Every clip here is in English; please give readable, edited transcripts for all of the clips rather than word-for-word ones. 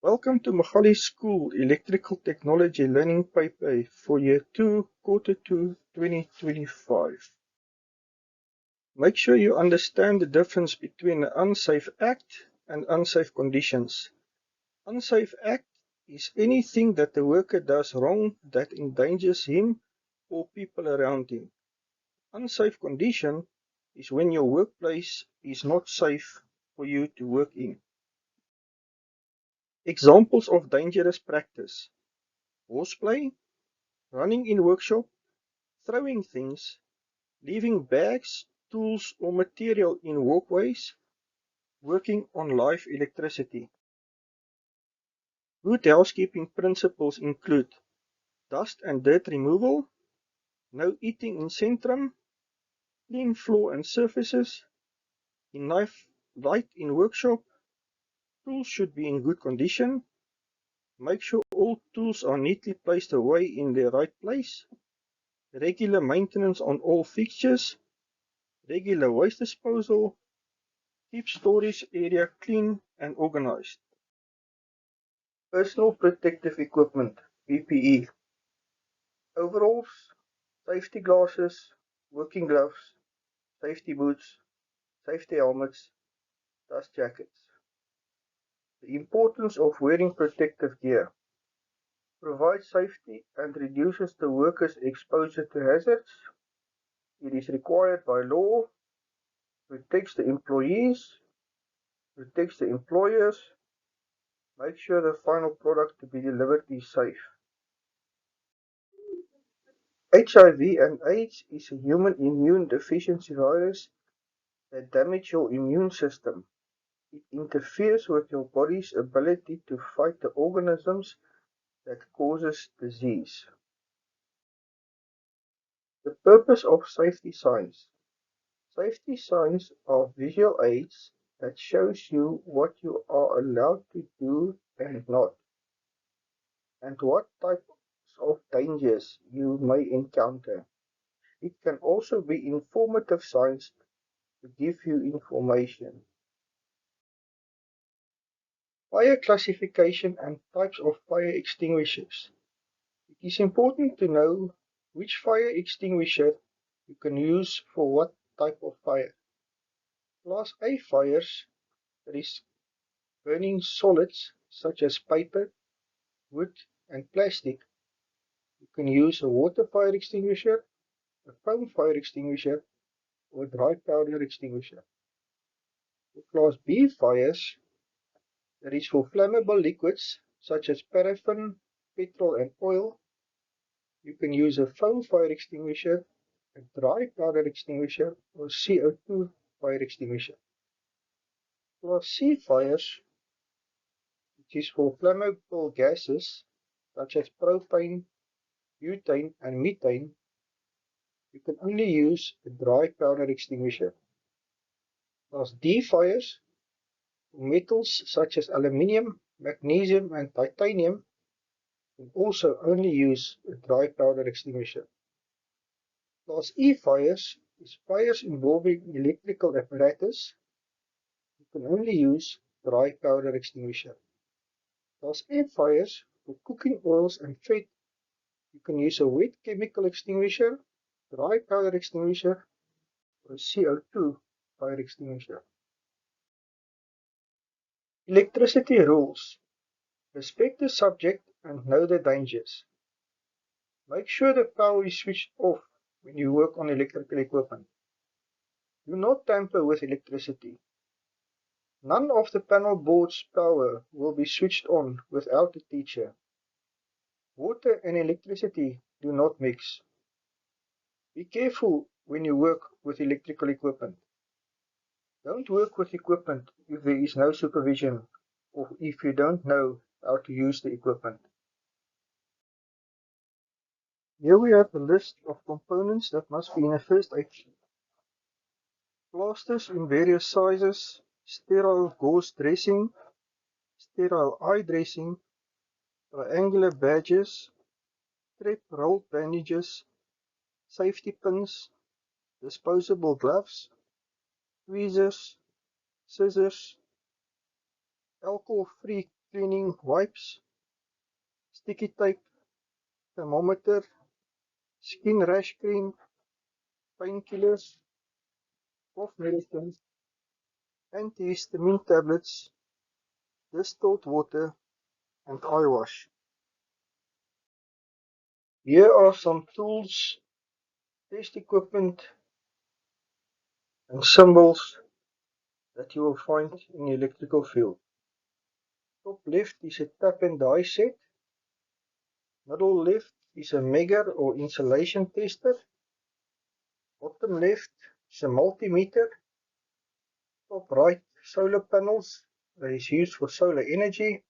Welcome to Magali School Electrical Technology Learning Paper for Year 2, Quarter 2, 2025. Make sure you understand the difference between an unsafe act and unsafe conditions. Unsafe act is anything that the worker does wrong that endangers him or people around him. Unsafe condition is when your workplace is not safe for you to work in. Examples of dangerous practice: horseplay, running in workshop, throwing things, leaving bags, tools or material in walkways, working on live electricity. Good housekeeping principles include dust and dirt removal, no eating in centrum, clean floor and surfaces, enough light in workshop, tools should be in good condition, make sure all tools are neatly placed away in their right place, regular maintenance on all fixtures, regular waste disposal, keep storage area clean and organized. Personal protective equipment, PPE. Overalls, safety glasses, working gloves, safety boots, safety helmets, dust jackets. The importance of wearing protective gear. Provides safety and reduces the worker's exposure to hazards. It is required by law, protects the employees, protects the employers, make sure the final product to be delivered is safe. HIV and AIDS is a human immune deficiency virus that damages your immune system. It interferes with your body's ability to fight the organisms that causes disease. The purpose of safety signs. Safety signs are visual aids that shows you what you are allowed to do and not, and what types of dangers you may encounter. It can also be informative signs to give you information. Fire classification and types of fire extinguishers. It is important to know which fire extinguisher you can use for what type of fire. Class A fires, that is burning solids such as paper, wood and plastic. You can use a water fire extinguisher, a foam fire extinguisher or a dry powder extinguisher. For Class B fires, that is for flammable liquids such as paraffin, petrol and oil, you can use a foam fire extinguisher, a dry powder extinguisher or CO2 fire extinguisher. Class C fires, which is for flammable gases such as propane, butane and methane, you can only use a dry powder extinguisher. Class D fires, for metals such as aluminium, magnesium and titanium, can also only use a dry powder extinguisher. Class E fires is fires involving electrical apparatus. You can only use dry powder extinguisher. Class F fires for cooking oils and fat. You can use a wet chemical extinguisher, dry powder extinguisher, or a CO2 fire extinguisher. Electricity rules. Respect the subject and know the dangers. Make sure the power is switched off when you work on electrical equipment. Do not tamper with electricity. None of the panel board's power will be switched on without a teacher. Water and electricity do not mix. Be careful when you work with electrical equipment. Don't work with equipment if there is no supervision or if you don't know how to use the equipment. Here we have a list of components that must be in a first aid kit. Plasters in various sizes, sterile gauze dressing, sterile eye dressing, triangular badges, strep rolled bandages, safety pins, disposable gloves, tweezers, scissors, alcohol-free cleaning wipes, sticky tape, thermometer, skin rash cream, painkillers, cough medicines, antihistamine tablets, distilled water, and eye wash. Here are some tools, test equipment, and symbols that you will find in the electrical field. Top left is a tap and die set. Middle left is a Megger or insulation tester. Bottom left is a multimeter. Top right, solar panels that is used for solar energy.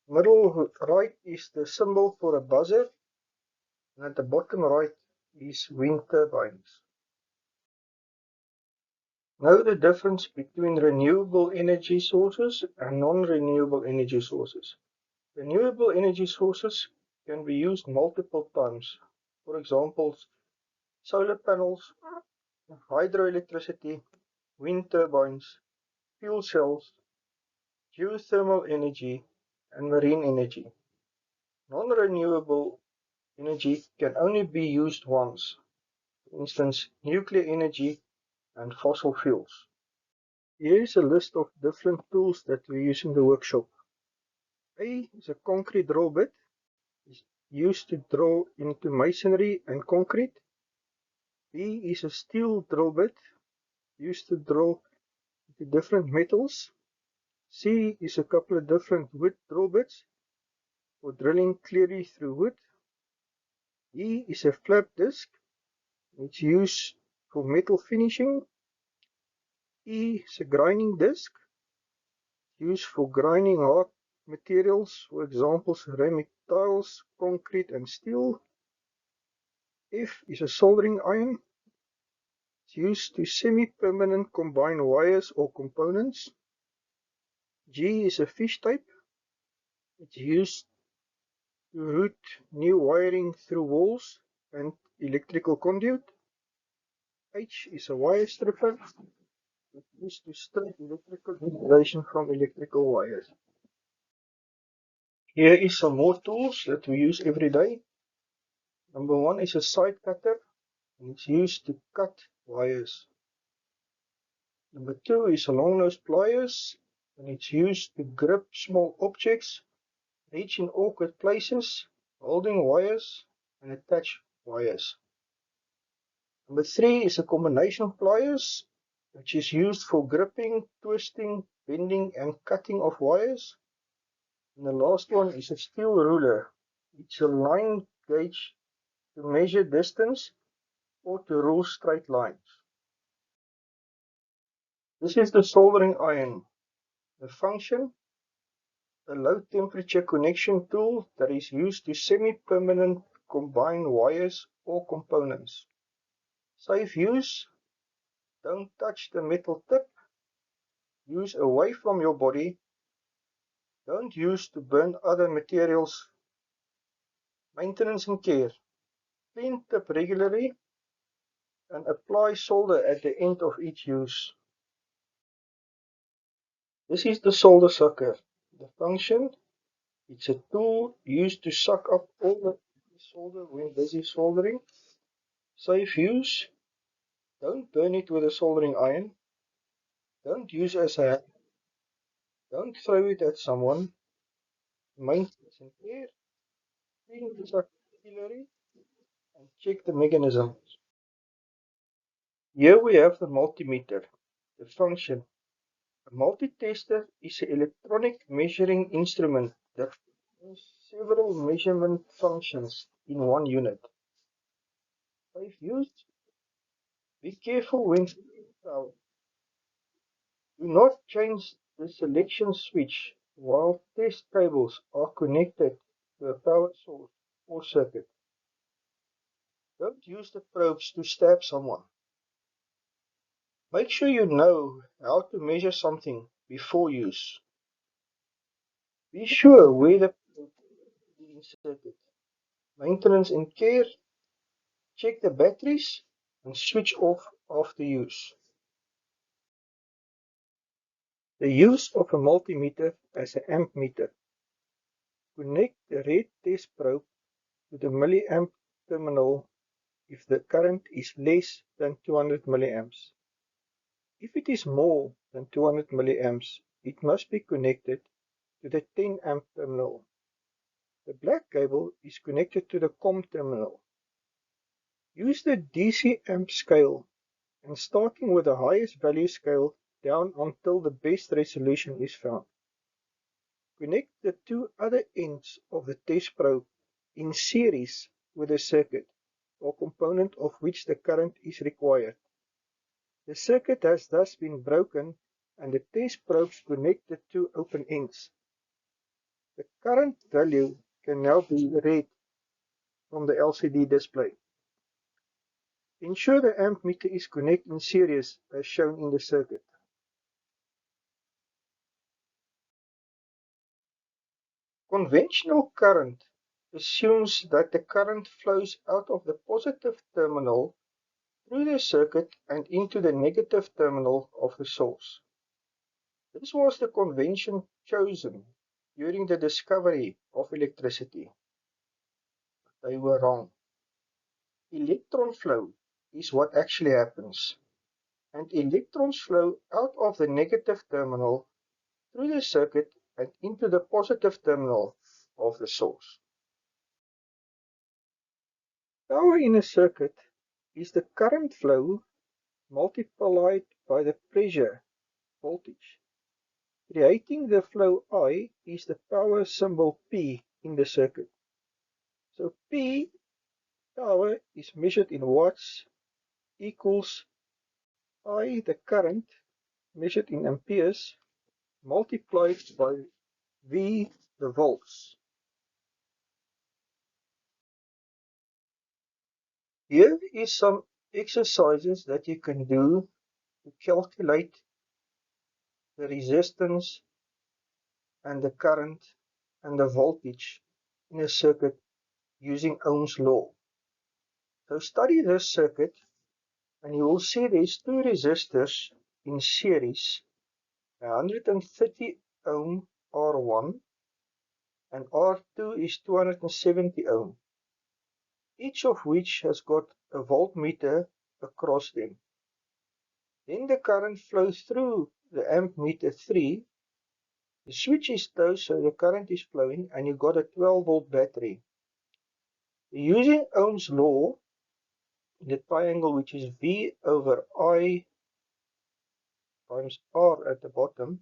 Middle right is the symbol for a buzzer. And at the bottom right is wind turbines. Know the difference between renewable energy sources and non-renewable energy sources. Renewable energy sources can be used multiple times. For example, solar panels, hydroelectricity, wind turbines, fuel cells, geothermal energy, and marine energy. Non-renewable energy can only be used once, for instance, nuclear energy and fossil fuels. Here is a list of different tools that we use in the workshop. A is a concrete drill bit. It's used to drill into masonry and concrete. B is a steel drill bit used to drill into different metals. C is a couple of different wood drill bits for drilling clearly through wood. E is a flap disc. It's used for metal finishing. E is a grinding disc used for grinding hard materials, for example, ceramic tiles, concrete, and steel. F is a soldering iron. It's used to semi-permanent combine wires or components. G is a fish type. It's used to route new wiring through walls and electrical conduit. H is a wire stripper. It's used to strip electrical insulation from electrical wires. Here is some more tools that we use every day. Number one is a side cutter, and it's used to cut wires. Number two is a long nose pliers, and it's used to grip small objects, reach in awkward places, holding wires, and attach wires. Number three is a combination pliers, which is used for gripping, twisting, bending, and cutting of wires. And the last one is a steel ruler. It's a line gauge to measure distance or to rule straight lines. This is the soldering iron. The function, a low temperature connection tool that is used to semi-permanent combine wires or components. Safe use, don't touch the metal tip, use away from your body, don't use to burn other materials. Maintenance and care, clean tip regularly and apply solder at the end of each use. This is the solder sucker. The function, it's a tool used to suck up all the solder when busy soldering. Safe use, don't burn it with a soldering iron, don't use as a hammer, don't throw it at someone. Maintenance and care, clean the sucker regularly and check the mechanism. Here we have the multimeter. The function, a multi-tester is an electronic measuring instrument that has several measurement functions in one unit. Safe use, be careful when power. Do not change the selection switch while test cables are connected to a power source or circuit. Don't use the probes to stab someone. Make sure you know how to measure something before use. Be sure where the probe is inserted. Maintenance and care, check the batteries and switch off after use. The use of a multimeter as an amp meter. Connect the red test probe to the milliamp terminal if the current is less than 200 milliamps. If it is more than 200 milliamps, it must be connected to the 10 amp terminal. The black cable is connected to the COM terminal. Use the DC amp scale and starting with the highest value scale down until the best resolution is found. Connect the two other ends of the test probe in series with the circuit or component of which the current is required. The circuit has thus been broken and the test probes connect the two open ends. The current value can now be read from the LCD display. Ensure the amp meter is connected in series as shown in the circuit. Conventional current assumes that the current flows out of the positive terminal through the circuit and into the negative terminal of the source. This was the convention chosen during the discovery of electricity. They were wrong. Electron flow is what actually happens, and electrons flow out of the negative terminal through the circuit and into the positive terminal of the source. Power in a circuit is the current flow multiplied by the pressure, voltage. Creating the flow I is the power symbol P in the circuit. So P, power, is measured in watts, equals I, the current, measured in amperes, multiplied by V, the volts. Here is some exercises that you can do to calculate the resistance and the current and the voltage in a circuit using Ohm's law. So study this circuit and you will see there's two resistors in series, 130 ohm R1 and R2 is 270 ohm, each of which has got a voltmeter across them. Then the current flows through the ammeter 3. The switch is closed, so the current is flowing, and you've got a 12-volt battery. Using Ohm's law, the triangle which is V over I times R at the bottom,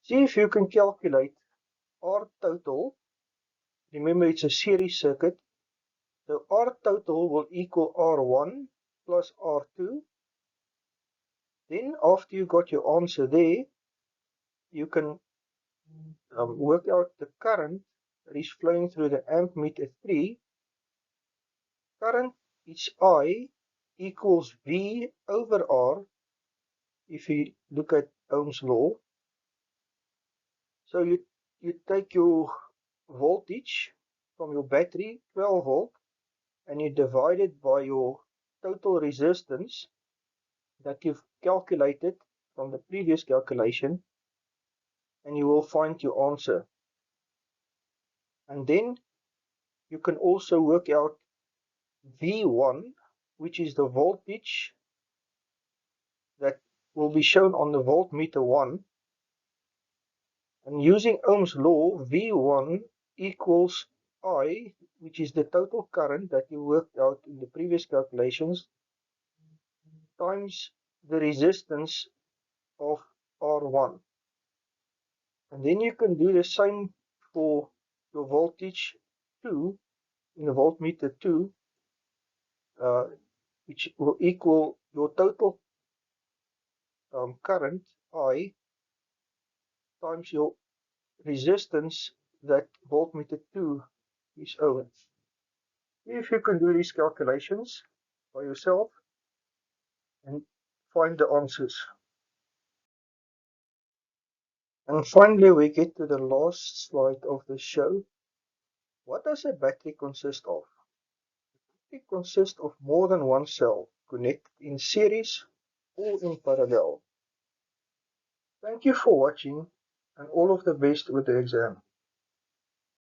see if you can calculate R total. Remember, it's a series circuit. So R total will equal R1 plus R2. Then after you got your answer there, you can work out the current that is flowing through the ammeter 3. Current is I equals V over R if you look at Ohm's law. So you take your voltage from your battery, 12 volt, and you divide it by your total resistance that you've calculated from the previous calculation, and you will find your answer. And then you can also work out V1, which is the voltage that will be shown on the voltmeter 1. And using Ohm's law, V1 equals I, which is the total current that you worked out in the previous calculations, times the resistance of R1. And then you can do the same for your voltage 2 in the voltmeter 2, which will equal your total current I times your resistance that voltmeter 2 is over. If you can do these calculations by yourself and find the answers. And finally we get to the last slide of the show. What does a battery consist of? It consists of more than one cell connected in series or in parallel. Thank you for watching and all of the best with the exam.